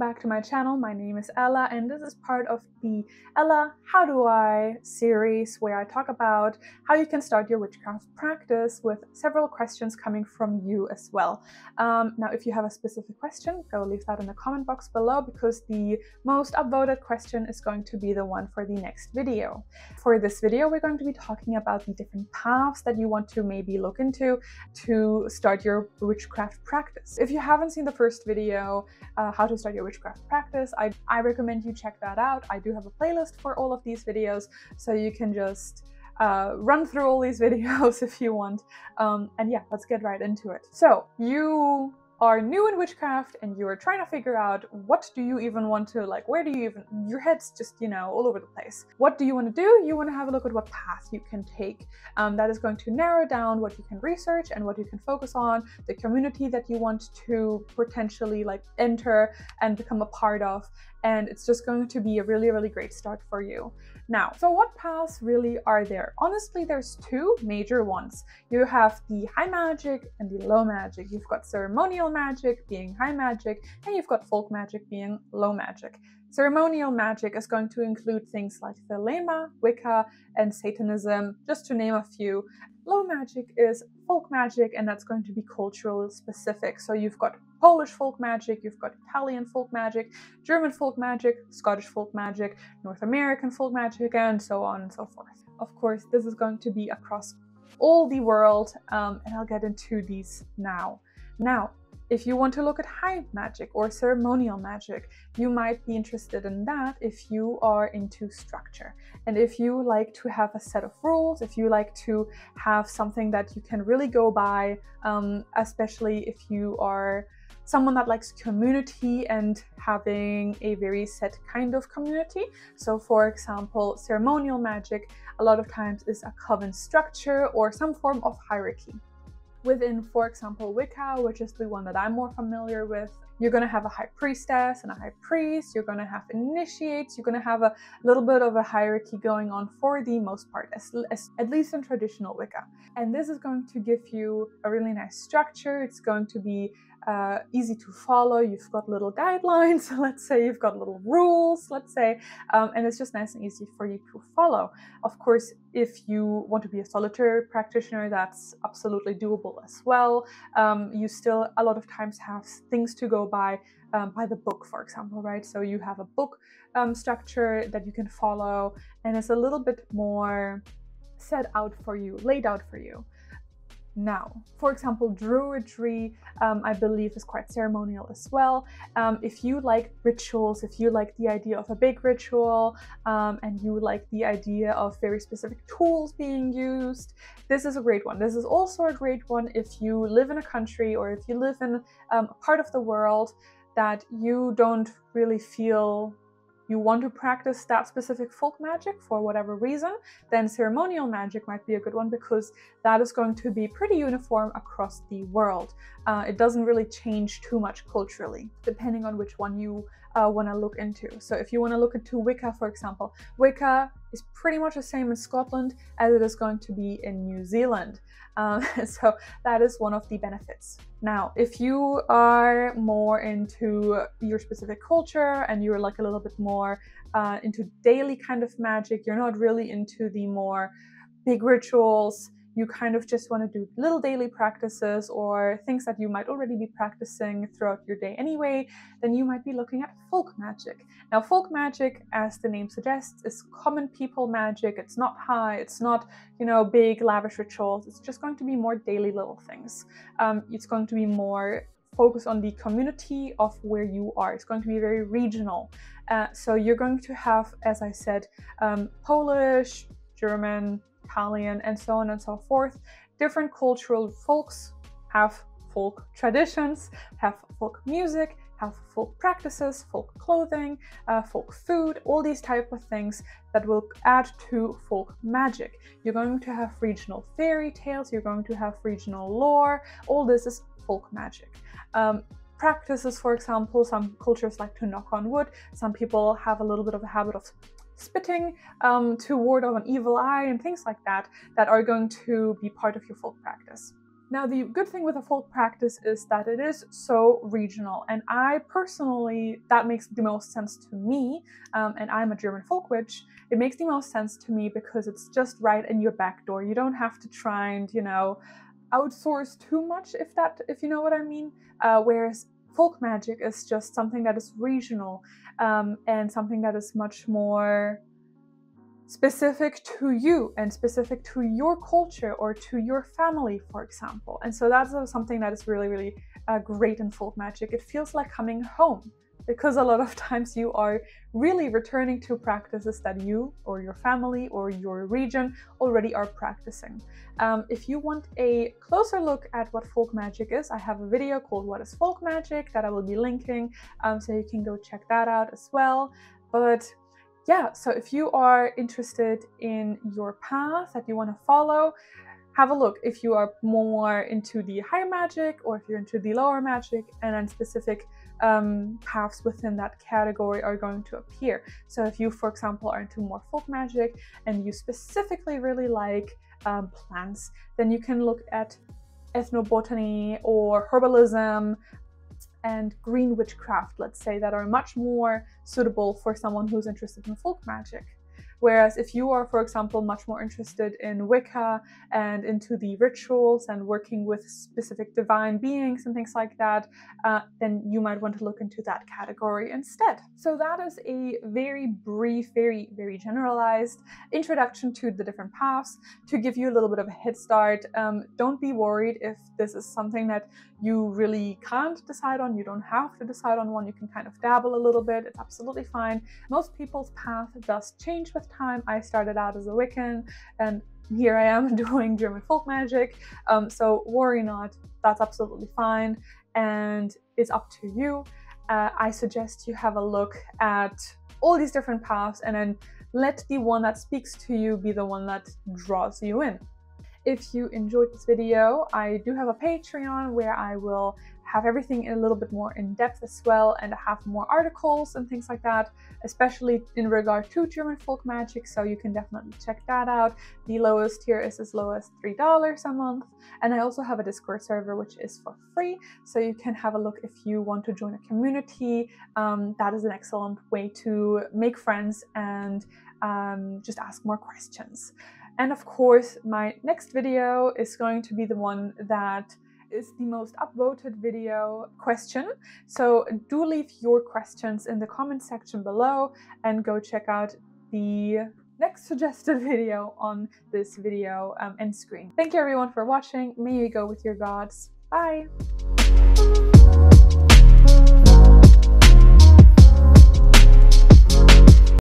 back to my channel. My name is Ella and this is part of the Ella How Do I series where I talk about how you can start your witchcraft practice with several questions coming from you as well. Now if you have a specific question, go leave that in the comment box below because the most upvoted question is going to be the one for the next video. For this video we're going to be talking about the different paths that you want to maybe look into to start your witchcraft practice. If you haven't seen the first video, how to start your witchcraft practice, I recommend you check that out. I do have a playlist for all of these videos, so you can just run through all these videos if you want. And yeah, let's get right into it. So you are new in witchcraft and you're trying to figure out what do you even want to, like, where do you even, your head's just, you know, all over the place. What do you want to do? You want to have a look at what path you can take. That is going to narrow down what you can research and what you can focus on, the community that you want to potentially like enter and become a part of. And it's just going to be a really, really great start for you. Now, so what paths really are there? Honestly, there's two major ones. You have the high magic and the low magic. You've got ceremonial magic being high magic, and you've got folk magic being low magic. Ceremonial magic is going to include things like the Lema, Wicca, and Satanism, just to name a few. Low magic is folk magic, and that's going to be cultural specific. So you've got Polish folk magic, you've got Italian folk magic, German folk magic, Scottish folk magic, North American folk magic, and so on and so forth. Of course, this is going to be across all the world, and I'll get into these now. Now, if you want to look at high magic or ceremonial magic, you might be interested in that if you are into structure. And if you like to have a set of rules, if you like to have something that you can really go by, especially if you are someone that likes community and having a very set kind of community. So for example, ceremonial magic a lot of times is a coven structure or some form of hierarchy. Within, for example, Wicca, which is the one that I'm more familiar with, you're going to have a high priestess and a high priest, you're going to have initiates, you're going to have a little bit of a hierarchy going on for the most part, at least in traditional Wicca. And this is going to give you a really nice structure. It's going to be easy to follow. You've got little guidelines, let's say, you've got little rules, let's say, and it's just nice and easy for you to follow. Of course, if you want to be a solitary practitioner, that's absolutely doable as well. You still a lot of times have things to go by the book, for example, right? So you have a book structure that you can follow, and it's a little bit more set out for you, laid out for you. Now, for example, Druidry, I believe is quite ceremonial as well. If you like rituals, if you like the idea of a big ritual, and you like the idea of very specific tools being used, this is a great one. This is also a great one if you live in a country or if you live in a part of the world that you don't really feel you want to practice that specific folk magic for whatever reason, then ceremonial magic might be a good one because that is going to be pretty uniform across the world. It doesn't really change too much culturally, depending on which one you want to look into. So if you want to look into Wicca, for example, Wicca is pretty much the same in Scotland as it is going to be in New Zealand. So that is one of the benefits. Now, if you are more into your specific culture and you're like a little bit more into daily kind of magic, you're not really into the more big rituals, you kind of just want to do little daily practices or things that you might already be practicing throughout your day anyway, then you might be looking at folk magic. Now, folk magic, as the name suggests, is common people magic. It's not high, it's not, you know, big lavish rituals. It's just going to be more daily little things. It's going to be more focused on the community of where you are. It's going to be very regional. So you're going to have, as I said, Polish, German, Italian, and so on and so forth. Different cultural folks have folk traditions, have folk music, have folk practices, folk clothing, folk food, all these type of things that will add to folk magic. You're going to have regional fairy tales, you're going to have regional lore, all this is folk magic. Practices, for example, some cultures like to knock on wood, some people have a little bit of a habit of spitting to ward off an evil eye and things like that, that are going to be part of your folk practice. Now, the good thing with a folk practice is that it is so regional, and I personally, that makes the most sense to me, and I'm a German folk witch. It makes the most sense to me because it's just right in your back door. You don't have to try and, you know, outsource too much, if you know what I mean. Whereas folk magic is just something that is regional, and something that is much more specific to you and specific to your culture or to your family, for example. And so that's something that is really, really great in folk magic. It feels like coming home, because a lot of times you are really returning to practices that you or your family or your region already are practicing. If you want a closer look at what folk magic is, I have a video called What is Folk Magic that I will be linking, so you can go check that out as well. But yeah, so if you are interested in your path that you want to follow, have a look. If you are more into the higher magic or if you're into the lower magic, and then specific paths within that category are going to appear. So if you, for example, are into more folk magic and you specifically really like plants, then you can look at ethnobotany or herbalism and green witchcraft, let's say, that are much more suitable for someone who's interested in folk magic. Whereas if you are, for example, much more interested in Wicca and into the rituals and working with specific divine beings and things like that, then you might want to look into that category instead. So that is a very brief, very, very generalized introduction to the different paths to give you a little bit of a head start. Don't be worried if this is something that you really can't decide on. You don't have to decide on one. You can kind of dabble a little bit. It's absolutely fine. Most people's path does change with time. I started out as a Wiccan, and here I am doing German folk magic. So worry not. That's absolutely fine, and it's up to you. I suggest you have a look at all these different paths, and then let the one that speaks to you be the one that draws you in. If you enjoyed this video, I do have a Patreon where I will have everything a little bit more in depth as well, and I have more articles and things like that, especially in regard to German folk magic, so you can definitely check that out. The lowest tier is as low as $3 a month, and I also have a Discord server which is for free, so you can have a look if you want to join a community. That is an excellent way to make friends and just ask more questions. And of course, my next video is going to be the one that is the most upvoted video question. So do leave your questions in the comment section below and go check out the next suggested video on this video end screen. Thank you everyone for watching. May you go with your gods. Bye!